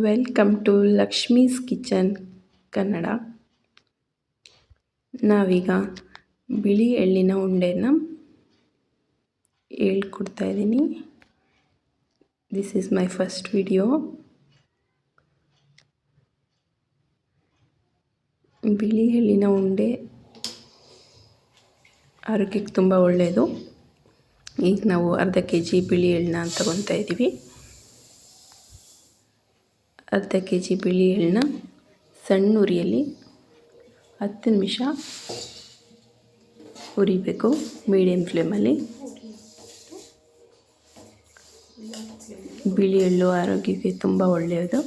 Welcome to Lakshmi's kitchen Kannada. ನಾವೀಗ ಬಿಳಿ ಎಳ್ಳಿನ ಉಂಡೆನ ಹೇಳ್ಕೊಡ್ತಾ ಇದ್ದೀನಿ. This is my first video. ಬಿಳಿ ಎಳ್ಳಿನ ಉಂಡೆ ಆರೋಗ್ಯಕ್ಕೆ ತುಂಬ ಒಳ್ಳೆಯದು. ಈಗ ನಾವು ಅರ್ಧ kg ಬಿಳಿ ಎಳ್ಳನ್ನ ತಗೊತಾ ಇದ್ದೀವಿ. ಅರ್ಧ kg ಬಿಳಿ ಎಳ್ಳನ್ನ ಸಣ್ಣ ಉರಿಯಲ್ಲಿ 10 ನಿಮಿಷ ಹುರಿಬೇಕು, ಮೀಡಿಯಮ್ ಫ್ಲೇಮಲ್ಲಿ. ಬಿಳಿ ಎಳ್ಳು ಆರೋಗ್ಯಕ್ಕೆ ತುಂಬ ಒಳ್ಳೆಯದು.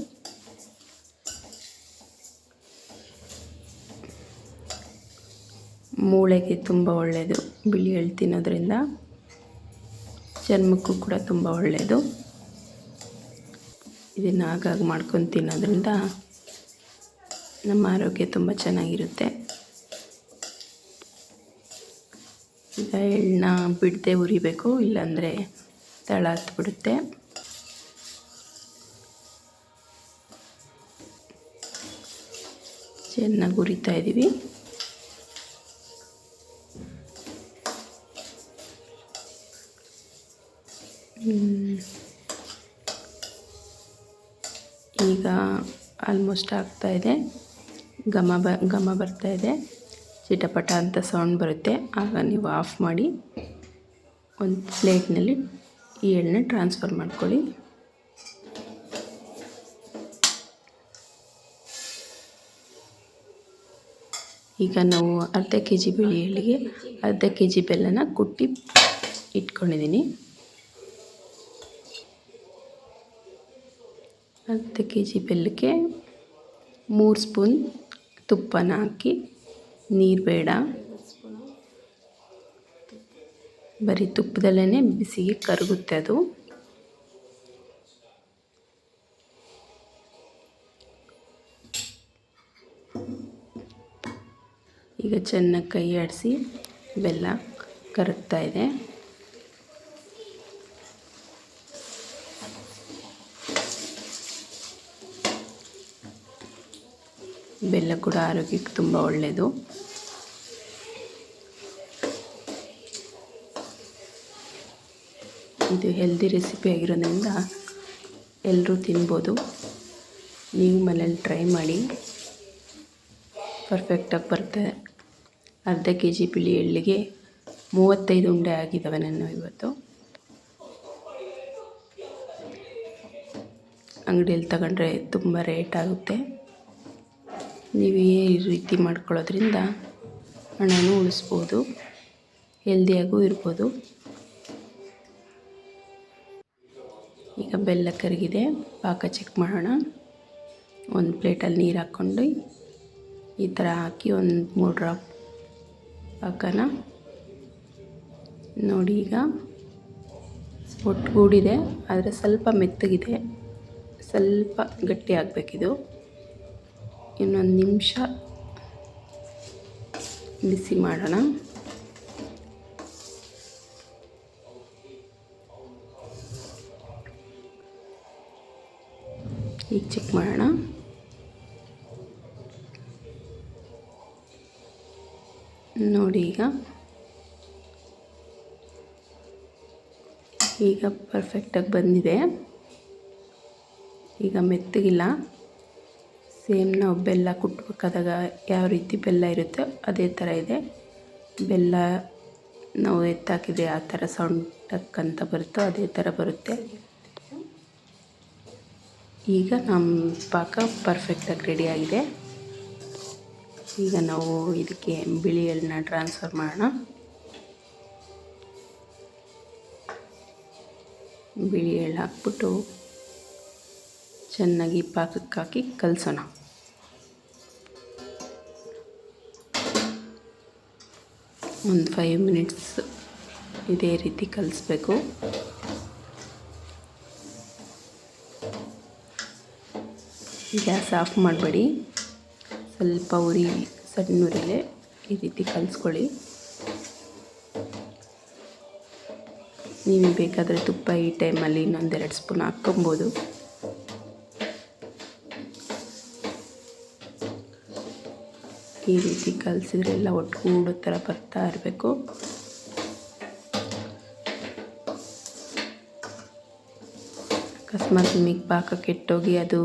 ಮೂಳೆಗೆ ತುಂಬ ಒಳ್ಳೆಯದು ಬಿಳಿ ಎಳ್ಳು ತಿನ್ನೋದ್ರಿಂದ. ಚರ್ಮಕ್ಕೂ ಕೂಡ ತುಂಬ ಒಳ್ಳೆಯದು. ಇದನ್ನು ಆಗಾಗ ಮಾಡ್ಕೊಂಡು ತಿನ್ನೋದ್ರಿಂದ ನಮ್ಮ ಆರೋಗ್ಯ ತುಂಬ ಚೆನ್ನಾಗಿರುತ್ತೆ. ಈಗ ಎಳ್ಳನ್ನ ಬಿಡದೆ ಹುರಿಬೇಕು, ಇಲ್ಲಾಂದರೆ ತಳ ಹತ್ಬಿಡುತ್ತೆ. ಚೆನ್ನಾಗಿ ಹುರಿತಾ ಇದ್ದೀವಿ. ಈಗ ಆಲ್ಮೋಸ್ಟ್ ಆಗ್ತಾಯಿದೆ. ಘಮ ಬರ್ತಾಯಿದೆ, ಚಿಟಪಟ ಅಂತ ಸೌಂಡ್ ಬರುತ್ತೆ. ಆಗ ನೀವು ಆಫ್ ಮಾಡಿ ಒಂದು ಪ್ಲೇಟ್ನಲ್ಲಿ ಈ ಎಳ್ಳನ್ನ ಟ್ರಾನ್ಸ್ಫರ್ ಮಾಡ್ಕೊಳ್ಳಿ. ಈಗ ನಾವು ಅರ್ಧ kg ಬಿಳಿ ಎಳ್ಳಿಗೆ ಅರ್ಧ kg ಬೆಲ್ಲನ ಕುಟ್ಟಿ ಇಟ್ಕೊಂಡಿದ್ದೀನಿ. ಅರ್ಧ kg ಬೆಲ್ಲಕ್ಕೆ 3 ಸ್ಪೂನ್ ತುಪ್ಪನ ಹಾಕಿ, ನೀರು ಬೇಡ, ಬರೀ ತುಪ್ಪದಲ್ಲೇ ಬಿಸಿಗೆ ಕರಗುತ್ತೆ ಅದು. ಈಗ ಚೆನ್ನಾಗಿ ಕೈ ಆಡಿಸಿ ಬೆಲ್ಲ ಕರಗ್ತಾ ಇದೆ. ಬೆಲ್ಲ ಕೂಡ ಆರೋಗ್ಯಕ್ಕೆ ತುಂಬ ಒಳ್ಳೆಯದು. ಇದು ಹೆಲ್ದಿ ರೆಸಿಪಿ ಆಗಿರೋದ್ರಿಂದ ಎಲ್ಲರೂ ತಿನ್ಬೋದು. ನೀವು ಮನೇಲಿ ಟ್ರೈ ಮಾಡಿ, ಪರ್ಫೆಕ್ಟಾಗಿ ಬರುತ್ತೆ. ಅರ್ಧ kg ಬಿಳಿ ಎಳ್ಳಿಗೆ 35 ಉಂಡೆ ಆಗಿದ್ದಾವೆ ನಾನು ಇವತ್ತು. ಅಂಗಡಿಯಲ್ಲಿ ತಗೊಂಡ್ರೆ ತುಂಬ ರೇಟ್ ಆಗುತ್ತೆ. ನೀವು ಈ ರೀತಿ ಮಾಡ್ಕೊಳ್ಳೋದ್ರಿಂದ ಹಣನೂ ಉಳಿಸ್ಬೋದು, ಹೆಲ್ದಿಯಾಗೂ ಇರ್ಬೋದು. ಈಗ ಬೆಲ್ಲ ಕರಗಿದೆ, ಪಾಕ ಚೆಕ್ ಮಾಡೋಣ. ಒಂದು ಪ್ಲೇಟಲ್ಲಿ ನೀರು ಹಾಕ್ಕೊಂಡು ಈ ಥರ ಹಾಕಿ ಒಂದು 3 ಡ್ರಾಪ್ ಪಾಕನ ನೋಡಿ. ಈಗ ಒಟ್ಟುಗೂಡಿದೆ, ಆದರೆ ಸ್ವಲ್ಪ ಮೆತ್ತಗಿದೆ, ಸ್ವಲ್ಪ ಗಟ್ಟಿ ಆಗಬೇಕಿದು. ಇನ್ನೊಂದು ನಿಮಿಷ ಬಿಸಿ ಮಾಡೋಣ. ಈಗ ಚೆಕ್ ಮಾಡೋಣ. ನೋಡಿ ಈಗ ಪರ್ಫೆಕ್ಟಾಗಿ ಬಂದಿದೆ. ಈಗ ಮೆತ್ತಗಿಲ್ಲ. ಸೇಮ್ ನಾವು ಬೆಲ್ಲ ಕುಟ್ಬೇಕಾದಾಗ ಯಾವ ರೀತಿ ಬೆಲ್ಲ ಇರುತ್ತೋ ಅದೇ ಥರ ಇದೆ. ಬೆಲ್ಲ ನಾವು ಎತ್ತಾಕಿದ್ರೆ ಆ ಥರ ಸೌಂಡ್ ಟಕ್ ಅಂತ ಬರುತ್ತೋ ಅದೇ ಥರ ಬರುತ್ತೆ. ಈಗ ನಮ್ಮ ಪಾಕ ಪರ್ಫೆಕ್ಟಾಗಿ ರೆಡಿಯಾಗಿದೆ. ಈಗ ನಾವು ಇದಕ್ಕೆ ಬಿಳಿ ಎಳ್ಳನ್ನ ಟ್ರಾನ್ಸ್ಫರ್ ಮಾಡೋಣ. ಬಿಳಿ ಎಳ್ಳು ಹಾಕ್ಬಿಟ್ಟು ಚೆನ್ನಾಗಿ ಪಾಕಕ್ಕೆ ಹಾಕಿ ಕಲಸೋಣ. ಒಂದು 5 ಮಿನಿಟ್ಸ್ ಇದೇ ರೀತಿ ಕಲಿಸ್ಬೇಕು. ಗ್ಯಾಸ್ ಆಫ್ ಮಾಡಬೇಡಿ, ಸ್ವಲ್ಪ ಉರಿ ಸಣ್ಣ ಉರಿಲೇ ಈ ರೀತಿ ಕಲಿಸ್ಕೊಳ್ಳಿ. ನೀವು ಬೇಕಾದರೆ ತುಪ್ಪ ಈ ಟೈಮಲ್ಲಿ ಇನ್ನೊಂದು 2 ಸ್ಪೂನ್ ಹಾಕ್ಕೊಬೋದು. ಈ ರೀತಿ ಕಲಸಿದ್ರೆ ಎಲ್ಲ ಒಟ್ಟುಗೂಡೋ ಥರ ಬರ್ತಾ ಇರಬೇಕು. ಅಕಸ್ಮಾತ್ ನಿಮಗೆ ಪಾಕ ಕೆಟ್ಟೋಗಿ ಅದು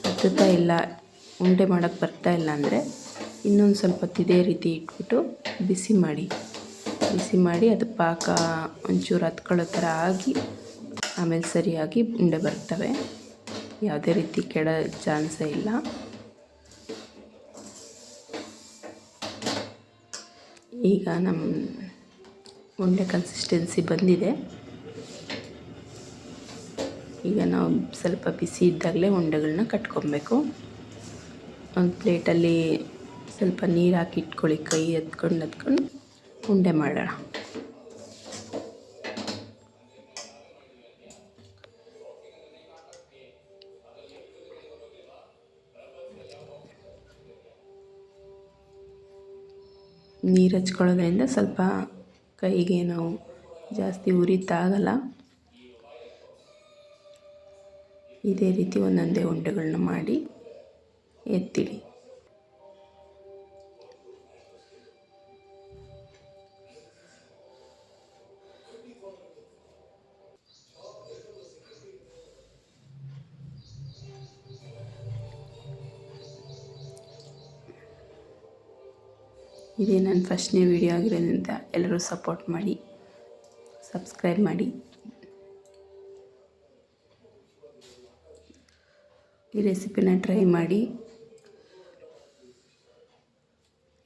ಹತ್ತುತ್ತಾ ಇಲ್ಲ, ಉಂಡೆ ಮಾಡೋಕ್ಕೆ ಬರ್ತಾ ಇಲ್ಲ ಅಂದರೆ ಇನ್ನೊಂದು ಸ್ವಲ್ಪ ಹೊತ್ತು ಇದೇ ರೀತಿ ಇಟ್ಬಿಟ್ಟು ಬಿಸಿ ಮಾಡಿ ಅದು ಪಾಕ ಒಂಚೂರು ಹತ್ಕೊಳ್ಳೋ ಥರ ಆಗಿ ಆಮೇಲೆ ಸರಿಯಾಗಿ ಉಂಡೆ ಬರ್ತವೆ. ಯಾವುದೇ ರೀತಿ ಕೆಡೋ ಚಾನ್ಸೇ ಇಲ್ಲ. ಈಗ ನಮ್ಮ ಉಂಡೆ ಕನ್ಸಿಸ್ಟೆನ್ಸಿ ಬಂದಿದೆ. ಈಗ ನಾವು ಸ್ವಲ್ಪ ಬಿಸಿ ಇದ್ದಾಗಲೇ ಉಂಡೆಗಳನ್ನ ಕಟ್ಕೊಬೇಕು. ಒಂದು ಪ್ಲೇಟಲ್ಲಿ ಸ್ವಲ್ಪ ನೀರು ಹಾಕಿ ಇಟ್ಕೊಳ್ಳಿ, ಕೈ ಎತ್ಕೊಂಡು ಉಂಡೆ ಮಾಡೋಣ. ನೀರು ಹಚ್ಕೊಳ್ಳೋದ್ರಿಂದ ಸ್ವಲ್ಪ ಕೈಗೆ ನಾವು ಜಾಸ್ತಿ ಉರಿತಾಗಲ್ಲ. ಇದೇ ರೀತಿ ಒಂದೊಂದೇ ಉಂಡೆಗಳನ್ನ ಮಾಡಿ ಎತ್ತಿಡಿ. ಇದೇ ನನ್ನ ಫಸ್ಟ್ನೇ ವಿಡಿಯೋ ಆಗಿರೋದ್ರಿಂದ ಎಲ್ಲರೂ ಸಪೋರ್ಟ್ ಮಾಡಿ, ಸಬ್ಸ್ಕ್ರೈಬ್ ಮಾಡಿ. ಈ ರೆಸಿಪಿನ ಟ್ರೈ ಮಾಡಿ,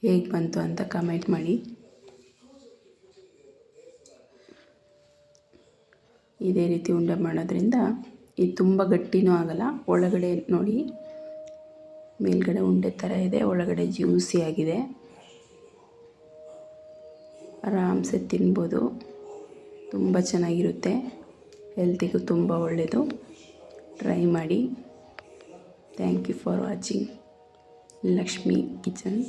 ಹೇಗೆ ಬಂತು ಅಂತ ಕಮೆಂಟ್ ಮಾಡಿ. ಇದೇ ರೀತಿ ಉಂಡೆ ಮಾಡೋದ್ರಿಂದ ಇದು ತುಂಬ ಗಟ್ಟಿನೂ ಆಗಲ್ಲ. ಒಳಗಡೆ ನೋಡಿ, ಮೇಲ್ಗಡೆ ಉಂಡೆ ಥರ ಇದೆ, ಒಳಗಡೆ ಜ್ಯೂಸಿ ಆಗಿದೆ. ಆರಾಮ್ಸೆ ತಿನ್ಬೋದು. ತುಂಬ ಚೆನ್ನಾಗಿರುತ್ತೆ, ಹೆಲ್ತಿಗೂ ತುಂಬ ಒಳ್ಳೆಯದು. ಟ್ರೈ ಮಾಡಿ. Thank you for watching Lakshmi kitchen.